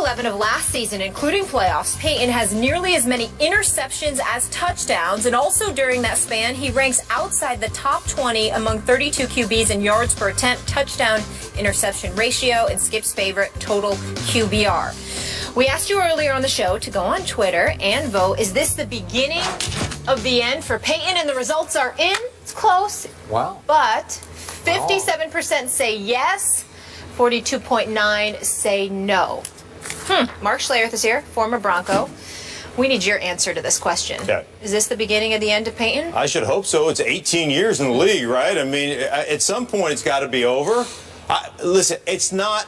11 of last season, including playoffs, Peyton has nearly as many interceptions as touchdowns, and also during that span, he ranks outside the top 20 among 32 QBs in yards per attempt, touchdown interception ratio, and Skip's favorite, total QBR. We asked you earlier on the show to go on Twitter and vote. Is this the beginning of the end for Peyton? And the results are in. It's close. Wow. But 57% say yes. 42.9 say no. Mark Schlereth is here, former Bronco. We need your answer to this question. Okay. Is this the beginning of the end of Peyton? I should hope so. It's 18 years in the league, right? I mean, at some point it's got to be over. Listen, it's not.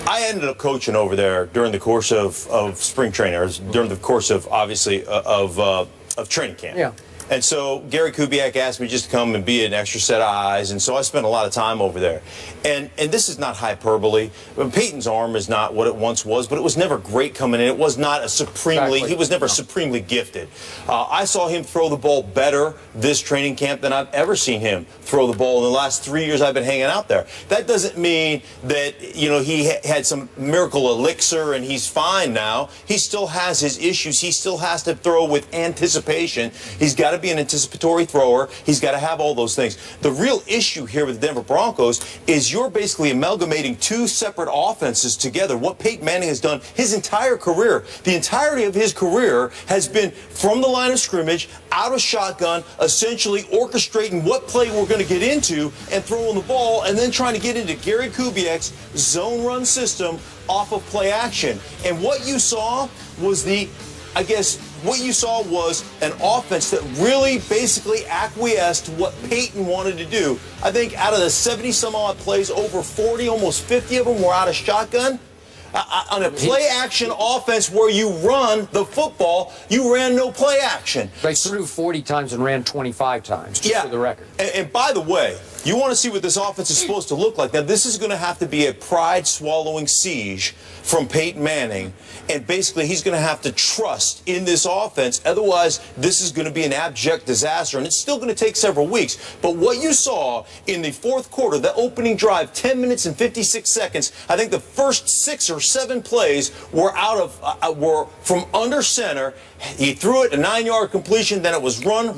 I ended up coaching over there during the course of spring training, or during the course of, obviously, of training camp. Yeah. And so Gary Kubiak asked me just to come and be an extra set of eyes, and so I spent a lot of time over there. And this is not hyperbole. Peyton's arm is not what it once was, but it was never great coming in. It was not a supremely, he was never supremely gifted. I saw him throw the ball better this training camp than I've ever seen him throw the ball in the last 3 years I've been hanging out there. That doesn't mean that, you know, he had some miracle elixir and he's fine now. He still has his issues. He still has to throw with anticipation. He's got to be an anticipatory thrower. He's got to have all those things. The real issue here with the Denver Broncos is you're basically amalgamating two separate offenses together. What Peyton Manning has done his entire career, the entirety of his career has been from the line of scrimmage, out of shotgun, essentially orchestrating what play we're going to get into and throwing the ball, and then trying to get into Gary Kubiak's zone run system off of play action. And what you saw was what you saw was an offense that really basically acquiesced to what Peyton wanted to do. I think out of the 70-some-odd plays, over 40, almost 50 of them were out of shotgun. On a play-action offense where you run the football, you ran no play action. They threw 40 times and ran 25 times, just for the record. And by the way, you want to see what this offense is supposed to look like. Now, this is going to have to be a pride-swallowing siege from Peyton Manning, and basically he's going to have to trust in this offense. Otherwise, this is going to be an abject disaster, and it's still going to take several weeks. But what you saw in the fourth quarter, the opening drive, 10 minutes and 56 seconds, I think the first 6 or 7 plays were were from under center. He threw it a 9-yard completion, then it was run,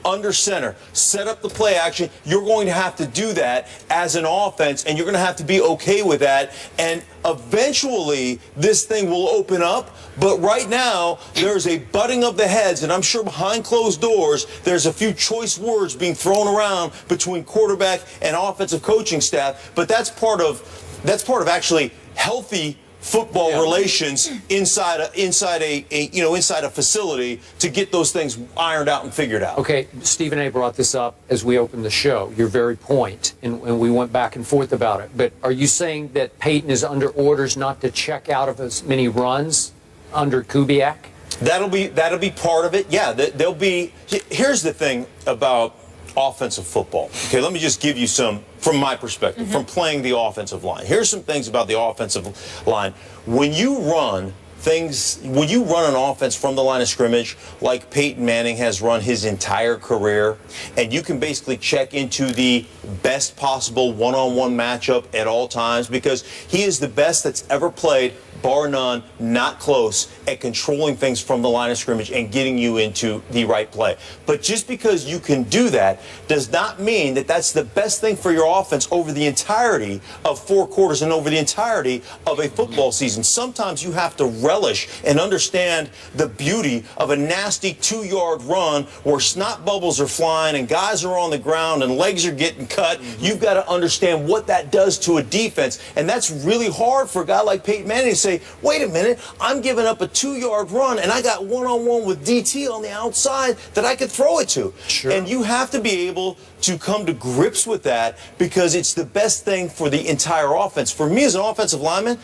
under center. Set up the play action. You're going to have to do that as an offense, and you're going to have to be okay with that. And eventually, this thing will open up. But right now, there's a butting of the heads, and I'm sure behind closed doors, there's a few choice words being thrown around between quarterback and offensive coaching staff. But that's part of actually healthy football relations inside a facility to get those things ironed out and figured out. Okay, Stephen A. brought this up as we opened the show, your very point, and we went back and forth about it. But are you saying that Peyton is under orders not to check out of as many runs under Kubiak? That'll be part of it. Yeah, there'll be. Here's the thing about offensive football. Okay, let me just give you some from my perspective, from playing the offensive line. Here's some things about the offensive line. When you run an offense from the line of scrimmage like Peyton Manning has run his entire career, and you can basically check into the best possible one-on-one matchup at all times, because he is the best that's ever played, bar none, not close, at controlling things from the line of scrimmage and getting you into the right play. But just because you can do that does not mean that that's the best thing for your offense over the entirety of 4 quarters and over the entirety of a football season. Sometimes you have to relish and understand the beauty of a nasty 2-yard run where snot bubbles are flying and guys are on the ground and legs are getting cut. You've got to understand what that does to a defense, and that's really hard for a guy like Peyton Manning to say, wait a minute, I'm giving up a 2-yard run and I got one-on-one with DT on the outside that I could throw it to. Sure. And you have to be able to come to grips with that, because it's the best thing for the entire offense. For me as an offensive lineman,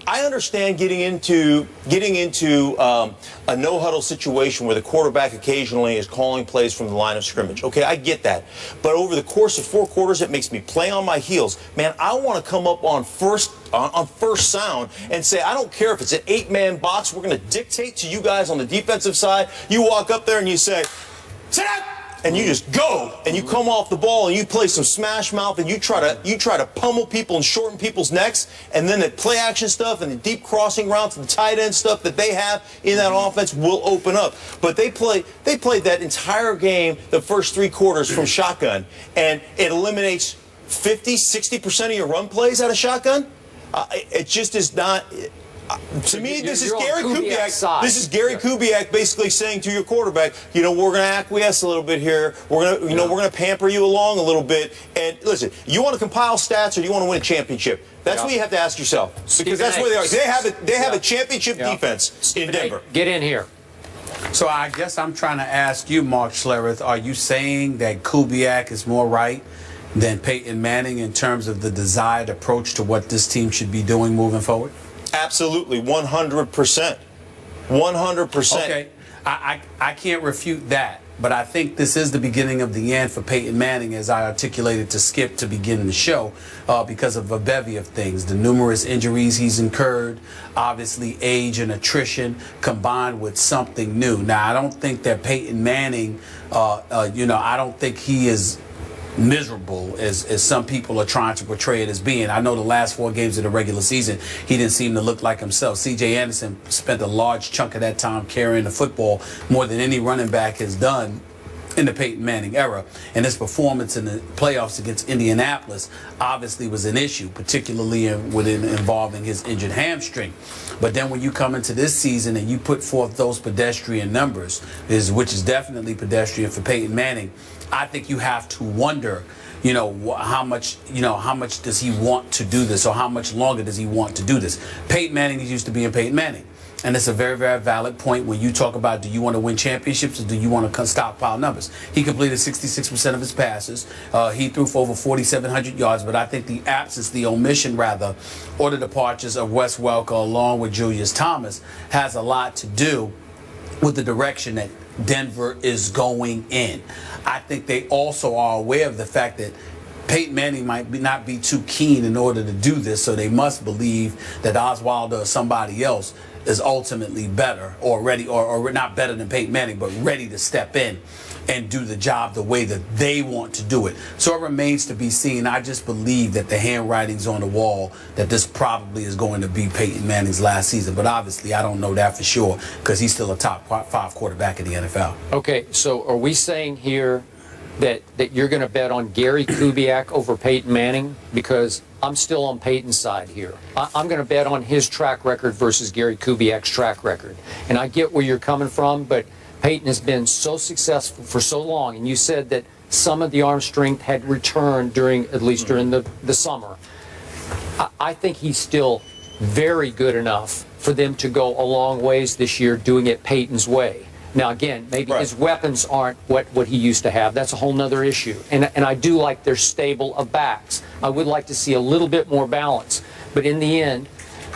I understand getting into a no-huddle situation where the quarterback occasionally is calling plays from the line of scrimmage. Okay, I get that. But over the course of 4 quarters, it makes me play on my heels. Man, I want to come up on first sound and say, I don't care if it's an 8-man box. We're going to dictate to you guys on the defensive side. You walk up there and you say, sit down. and you just go, and you come off the ball, and you play some smash mouth, and you try to pummel people and shorten people's necks, and then the play action stuff and the deep crossing routes and the tight end stuff that they have in that offense will open up. But they played that entire game, the first 3 quarters from shotgun, and it eliminates 50–60% of your run plays out of shotgun. It just is not. To me, this is Gary Kubiak. This is Gary Kubiak basically saying to your quarterback, you know, we're going to acquiesce a little bit here. We're going to, we're going to pamper you along a little bit. And listen, you want to compile stats or do you want to win a championship? That's what you have to ask yourself, because that's where they are. They have a championship defense in Denver. Get in here. So I guess I'm trying to ask you, Mark Schlereth, are you saying that Kubiak is more right than Peyton Manning in terms of the desired approach to what this team should be doing moving forward? Absolutely, 100%. 100%. Okay, I can't refute that, but I think this is the beginning of the end for Peyton Manning, as I articulated to Skip to begin the show, because of a bevy of things. The numerous injuries he's incurred, obviously age and attrition, combined with something new. Now, I don't think that Peyton Manning, I don't think he is miserable as some people are trying to portray it as being. I know the last 4 games of the regular season, he didn't seem to look like himself. C.J. Anderson spent a large chunk of that time carrying the football more than any running back has done in the Peyton Manning era. And his performance in the playoffs against Indianapolis obviously was an issue, particularly involving his injured hamstring. But then when you come into this season and you put forth those pedestrian numbers, which is definitely pedestrian for Peyton Manning, I think you have to wonder, how much does he want to do this, or how much longer does he want to do this? Peyton Manning is used to being Peyton Manning. And it's a very, very valid point when you talk about, do you want to win championships or do you want to stockpile numbers? He completed 66% of his passes. He threw for over 4,700 yards. But I think the omission, or the departures of Wes Welker along with Julius Thomas has a lot to do with the direction that Denver is going in. I think they also are aware of the fact that Peyton Manning might not be too keen in order to do this, so they must believe that Oswaldo or somebody else is ultimately better or ready, or not better than Peyton Manning, but ready to step in and do the job the way that they want to do it. So it remains to be seen. I just believe that the handwriting's on the wall that this probably is going to be Peyton Manning's last season. But obviously, I don't know that for sure because he's still a top 5 quarterback in the NFL. Okay, so are we saying here that you're going to bet on Gary Kubiak over Peyton Manning? Because I'm still on Peyton's side here. I'm going to bet on his track record versus Gary Kubiak's track record. And I get where you're coming from, but Peyton has been so successful for so long, and you said that some of the arm strength had returned during the summer. I think he's still very good enough for them to go a long ways this year doing it Peyton's way. Now, again, maybe his weapons aren't what he used to have. That's a whole nother issue. And I do like their stable of backs. I would like to see a little bit more balance. But in the end,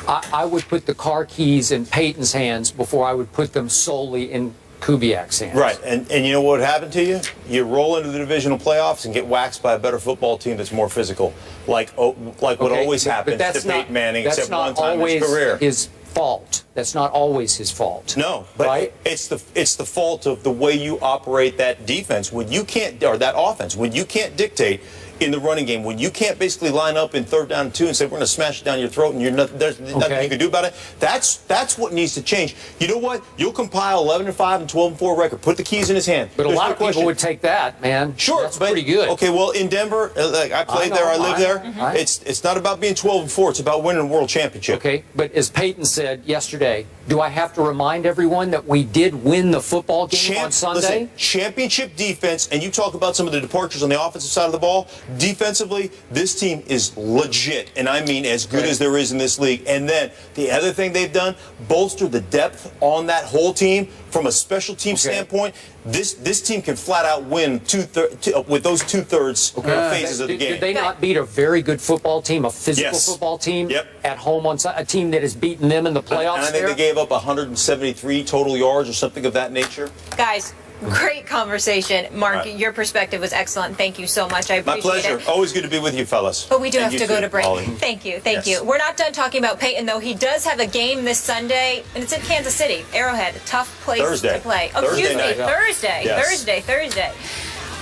I would put the car keys in Peyton's hands before I would put them solely in Kubiak's hands. Right, and you know what would happen to you? You roll into the divisional playoffs and get waxed by a better football team that's more physical, like what always happens to Peyton Manning, except one time in his career. His fault. That's not always his fault. No, but it's the fault of the way you operate that defense when you can't, or that offense, when you can't dictate in the running game, when you can't basically line up in 3rd down and 2 and say we're going to smash it down your throat and there's nothing you can do about it. That's what needs to change. You know what? You'll compile 11-5 and 12-4 record. Put the keys in his hand. But a lot of people would take that, man. Sure, that's pretty good. Okay, well in Denver, I played there, I lived there. It's not about being 12-4. It's about winning a world championship. Okay, but as Peyton said yesterday, do I have to remind everyone that we did win the football game on Sunday? Listen, championship defense, and you talk about some of the departures on the offensive side of the ball. Defensively, this team is legit, and I mean as good as there is in this league. And then the other thing they've done, bolster the depth on that whole team from a special team standpoint. This team can flat out win with those 2/3 phases of the game. Did they not beat a very good football team, a physical football team at home on a team that has beaten them in the playoffs? And I think they gave up 173 total yards or something of that nature. Guys, great conversation. Mark, your perspective was excellent. Thank you so much. I appreciate it. My pleasure. Always good to be with you, fellas. But we do have to go to break. Ollie. Thank you. Thank you. We're not done talking about Peyton, though. He does have a game this Sunday, and it's in Kansas City. Arrowhead, a tough place to play. Oh, excuse me. Thursday. Yes. Thursday.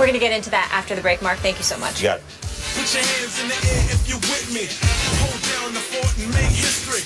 We're going to get into that after the break. Mark, thank you so much. You got it. Put your hands in the air if you're with me. Hold down the fort and